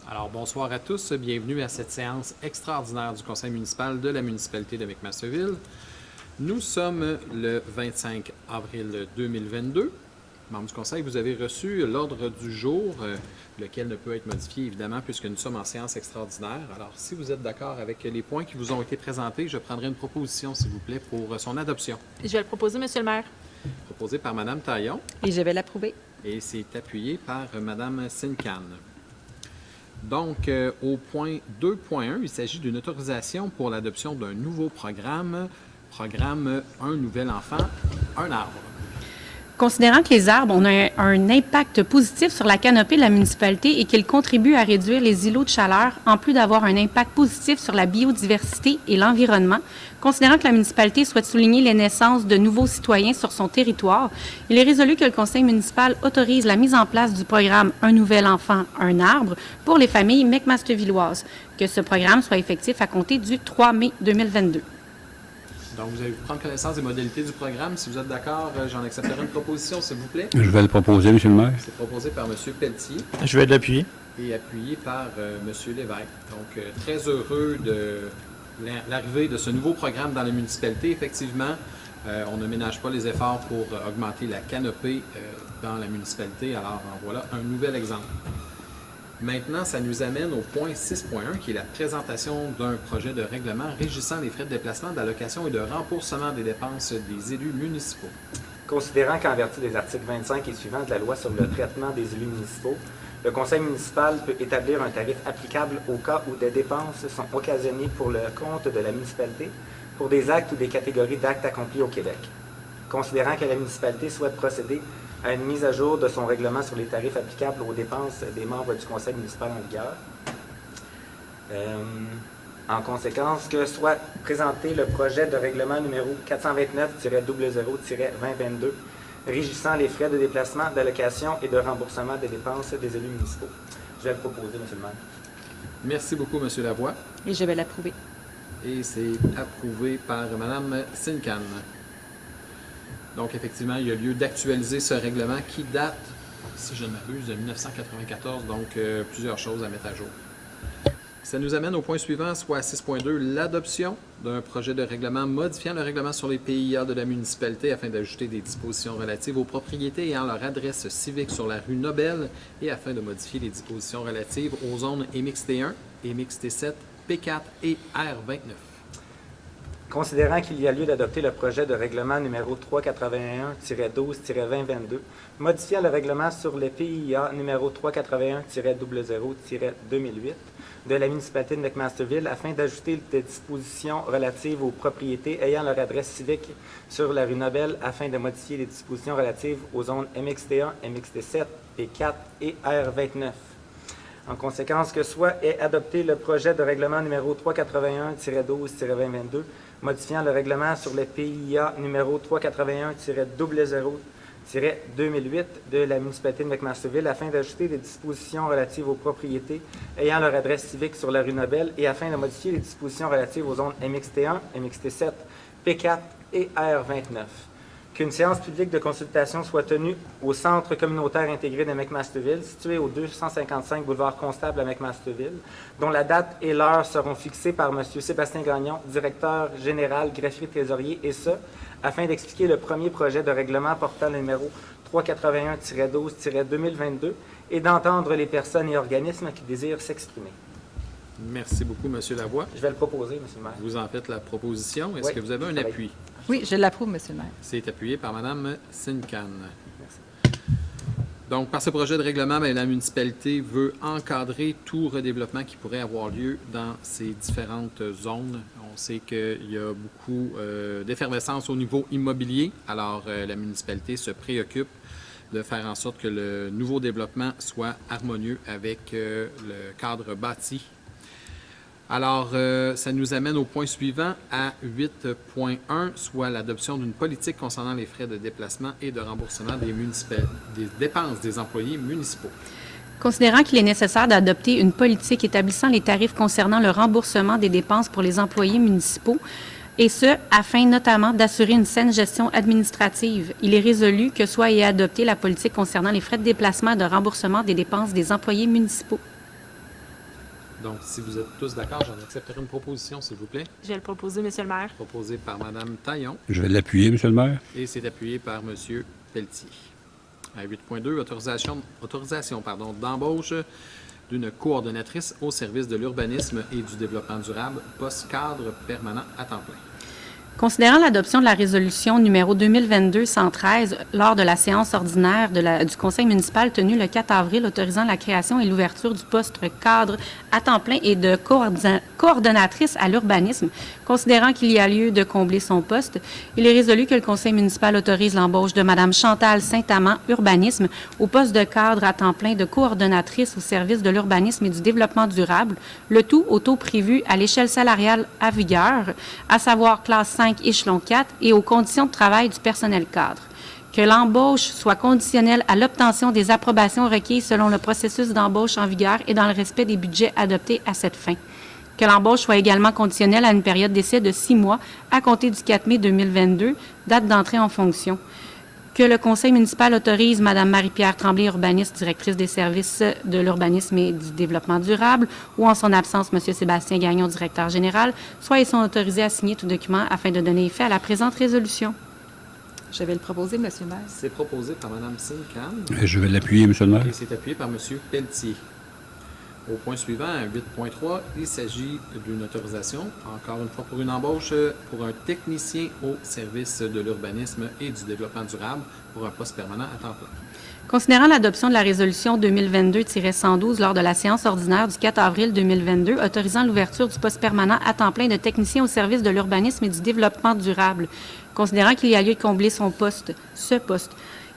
Alors, bonsoir à tous. Bienvenue à cette séance extraordinaire du Conseil municipal de la municipalité de McMasterville. Nous sommes le 25 avril 2022. Membres du Conseil, vous avez reçu l'ordre du jour, lequel ne peut être modifié, évidemment, puisque nous sommes en séance extraordinaire. Alors, si vous êtes d'accord avec les points qui vous ont été présentés, je prendrai une proposition, s'il vous plaît, pour son adoption. Je vais le proposer, Monsieur le maire. Proposé par Mme Taillon. Et je vais l'approuver. Et c'est appuyé par Mme Sincan. Donc, au point 2.1, il s'agit d'une autorisation pour l'adoption d'un nouveau programme, Un nouvel enfant, un arbre. Considérant que les arbres ont un impact positif sur la canopée de la municipalité et qu'ils contribuent à réduire les îlots de chaleur, en plus d'avoir un impact positif sur la biodiversité et l'environnement, considérant que la municipalité souhaite souligner les naissances de nouveaux citoyens sur son territoire, il est résolu que le conseil municipal autorise la mise en place du programme Un nouvel enfant, un arbre pour les familles McMastervilloises, que ce programme soit effectif à compter du 3 mai 2022. Donc, vous allez prendre connaissance des modalités du programme. Si vous êtes d'accord, j'en accepterai une proposition, s'il vous plaît. Je vais le proposer, M. le maire. C'est proposé par M. Pelletier Je vais l'appuyer. et appuyé par M. Lévesque. Donc, très heureux de l'arrivée de ce nouveau programme dans la municipalité. Effectivement, on ne ménage pas les efforts pour augmenter la canopée dans la municipalité. Alors, en voilà un nouvel exemple. Maintenant, ça nous amène au point 6.1, qui est la présentation d'un projet de règlement régissant les frais de déplacement, d'allocation et de remboursement des dépenses des élus municipaux. Considérant qu'en vertu des articles 25 et suivants de la loi sur le traitement des élus municipaux, le conseil municipal peut établir un tarif applicable au cas où des dépenses sont occasionnées pour le compte de la municipalité pour des actes ou des catégories d'actes accomplis au Québec. Considérant que la municipalité souhaite procéder à une mise à jour de son règlement sur les tarifs applicables aux dépenses des membres du conseil municipal en vigueur. En conséquence, que soit présenté le projet de règlement numéro 429-00-2022 régissant les frais de déplacement, d'allocation et de remboursement des dépenses des élus municipaux. Je vais le proposer, M. le maire. Merci beaucoup, M. Lavoie. Et je vais l'approuver. Et c'est approuvé par Mme Sincan. Donc, effectivement, il y a lieu d'actualiser ce règlement qui date, si je ne m'abuse, de 1994, donc plusieurs choses à mettre à jour. Ça nous amène au point suivant, soit à 6.2, l'adoption d'un projet de règlement modifiant le règlement sur les PIA de la municipalité afin d'ajouter des dispositions relatives aux propriétés ayant leur adresse civique sur la rue Nobel et afin de modifier les dispositions relatives aux zones MXT1, MXT7, P4 et R29. Considérant qu'il y a lieu d'adopter le projet de règlement numéro 381-12-2022, modifiant le règlement sur les PIA numéro 381-00-2008 de la municipalité de McMasterville afin d'ajouter des dispositions relatives aux propriétés ayant leur adresse civique sur la rue Nobel afin de modifier les dispositions relatives aux zones MXT1, MXT7, P4 et R29. En conséquence, que soit est adopté le projet de règlement numéro 381-12-2022, modifiant le règlement sur les PIA numéro 381-00-2008 de la municipalité de McMasterville afin d'ajouter des dispositions relatives aux propriétés ayant leur adresse civique sur la rue Nobel et afin de modifier les dispositions relatives aux zones MXT1, MXT7, P4 et R29. Qu'une séance publique de consultation soit tenue au Centre communautaire intégré de McMasterville, situé au 255 boulevard Constable à McMasterville, dont la date et l'heure seront fixées par M. Sébastien Gagnon, directeur général, greffier trésorier, et ce, afin d'expliquer le premier projet de règlement portant le numéro 381-12-2022 et d'entendre les personnes et organismes qui désirent s'exprimer. Merci beaucoup, M. Lavoie. Je vais le proposer, M. le maire. Vous en faites la proposition. Est-ce Oui, que vous avez un ça va appui? Oui, je l'approuve, M. le maire. C'est appuyé par Mme Sincan. Merci. Donc, par ce projet de règlement, la municipalité veut encadrer tout redéveloppement qui pourrait avoir lieu dans ces différentes zones. On sait qu'il y a beaucoup d'effervescence au niveau immobilier. Alors, la municipalité se préoccupe de faire en sorte que le nouveau développement soit harmonieux avec le cadre bâti. Alors, ça nous amène au point suivant, à 8.1, soit l'adoption d'une politique concernant les frais de déplacement et de remboursement des dépenses des employés municipaux. Considérant qu'il est nécessaire d'adopter une politique établissant les tarifs concernant le remboursement des dépenses pour les employés municipaux, et ce, afin notamment d'assurer une saine gestion administrative, il est résolu que soit et adoptée la politique concernant les frais de déplacement et de remboursement des dépenses des employés municipaux. Donc, si vous êtes tous d'accord, j'en accepterai une proposition, s'il vous plaît. Je vais le proposer, Monsieur le maire. Proposée par Mme Taillon Je vais l'appuyer, Monsieur le maire. et c'est appuyé par M. Pelletier. À 8.2, autorisation d'embauche d'une coordonnatrice au service de l'urbanisme et du développement durable, poste cadre permanent à temps plein. Considérant l'adoption de la résolution numéro 2022-113 lors de la séance ordinaire du Conseil municipal tenue le 4 avril autorisant la création et l'ouverture du poste cadre à temps plein et de coordonnatrice à l'urbanisme, considérant qu'il y a lieu de combler son poste, il est résolu que le Conseil municipal autorise l'embauche de Mme Chantal Saint-Amand, urbanisme, au poste de cadre à temps plein de coordonnatrice au service de l'urbanisme et du développement durable, le tout au taux prévu à l'échelle salariale à vigueur, à savoir classe 5, échelon 4, et aux conditions de travail du personnel cadre. Que l'embauche soit conditionnelle à l'obtention des approbations requises selon le processus d'embauche en vigueur et dans le respect des budgets adoptés à cette fin. Que l'embauche soit également conditionnelle à une période d'essai de 6 mois à compter du 4 mai 2022, date d'entrée en fonction. Que le Conseil municipal autorise Mme Marie-Pierre Tremblay, urbaniste, directrice des services de l'urbanisme et du développement durable, ou en son absence, M. Sébastien Gagnon, directeur général, soit ils sont autorisés à signer tout document afin de donner effet à la présente résolution. Je vais le proposer, Monsieur le maire. C'est proposé par Mme Sincan Je vais l'appuyer, Monsieur le maire. et c'est appuyé par M. Pelletier. Au point suivant, à 8.3, il s'agit d'une autorisation, encore une fois pour une embauche, pour un technicien au service de l'urbanisme et du développement durable pour un poste permanent à temps plein. Considérant l'adoption de la résolution 2022-112 lors de la séance ordinaire du 4 avril 2022 autorisant l'ouverture du poste permanent à temps plein de technicien au service de l'urbanisme et du développement durable, considérant qu'il y a lieu de combler ce poste,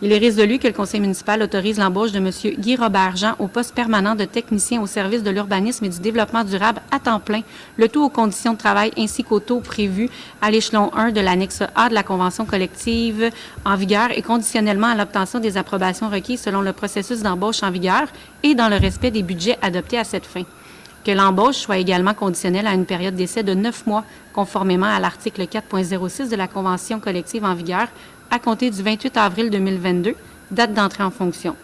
il est résolu que le Conseil municipal autorise l'embauche de M. Guy Robert-Jean au poste permanent de technicien au service de l'urbanisme et du développement durable à temps plein, le tout aux conditions de travail ainsi qu'au taux prévu à l'échelon 1 de l'annexe A de la Convention collective en vigueur et conditionnellement à l'obtention des approbations requises selon le processus d'embauche en vigueur et dans le respect des budgets adoptés à cette fin. Que l'embauche soit également conditionnelle à une période d'essai de 9 mois, conformément à l'article 4.06 de la Convention collective en vigueur, à compter du 28 avril 2022, date d'entrée en fonction.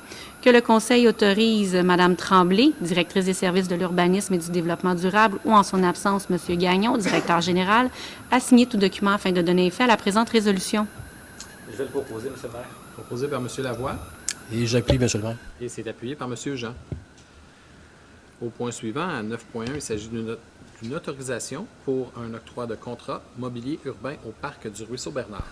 Que le Conseil autorise Mme Tremblay, directrice des services de l'urbanisme et du développement durable, ou en son absence, M. Gagnon, directeur général, à signer tout document afin de donner effet à la présente résolution. Je vais le proposer, M. le maire. Proposé par M. Lavoie Et j'appuie, M. le maire. et c'est appuyé par M. Jean. Au point suivant, à 9.1, il s'agit d'une autorisation pour un octroi de contrat mobilier urbain au parc du Ruisseau-Bernard.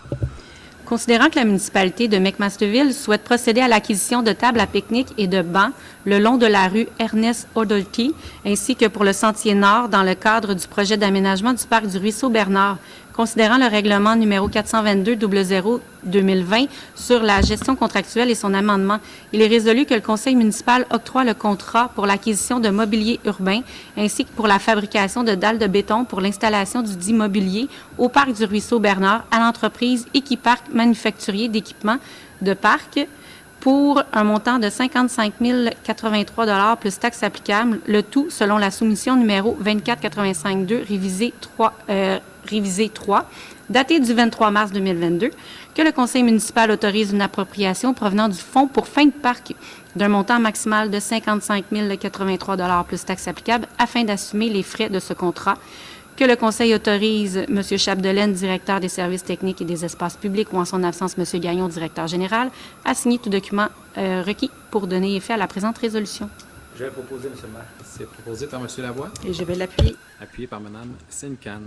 Considérant que la municipalité de McMasterville souhaite procéder à l'acquisition de tables à pique-nique et de bancs le long de la rue Ernest Odolty, ainsi que pour le sentier nord dans le cadre du projet d'aménagement du parc du Ruisseau-Bernard, considérant le règlement numéro 422-00-2020 sur la gestion contractuelle et son amendement, il est résolu que le Conseil municipal octroie le contrat pour l'acquisition de mobilier urbain ainsi que pour la fabrication de dalles de béton pour l'installation du dit mobilier au parc du Ruisseau-Bernard à l'entreprise Équiparc manufacturier d'équipements de parc pour un montant de 55 083 plus taxes applicables, le tout selon la soumission numéro 2485-2 révisée 3, datée du 23 mars 2022, que le Conseil municipal autorise une appropriation provenant du fonds pour fin de parc d'un montant maximal de 55 083 plus taxes applicables afin d'assumer les frais de ce contrat, que le Conseil autorise M. Chapdelaine, directeur des services techniques et des espaces publics, ou en son absence, M. Gagnon, directeur général, à signer tout document requis pour donner effet à la présente résolution. Je vais le proposer, M. le maire. C'est proposé par M. Lavoie, Et je vais l'appuyer. appuyé par Mme Sincan.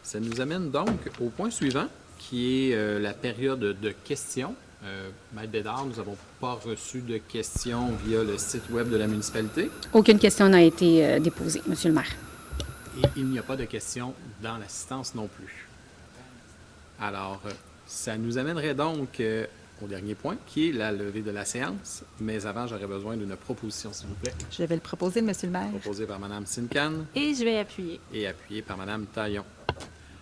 Ça nous amène donc au point suivant, qui est la période de questions. Maître Bédard, nous n'avons pas reçu de questions via le site web de la municipalité. Aucune question n'a été déposée, M. le maire. Et il n'y a pas de questions dans l'assistance non plus. Alors, ça nous amènerait donc au dernier point, qui est la levée de la séance. Mais avant, j'aurais besoin d'une proposition, s'il vous plaît. Je vais le proposer, Monsieur le maire. Proposée par Mme Sincan Et je vais appuyer. et appuyée par Mme Taillon.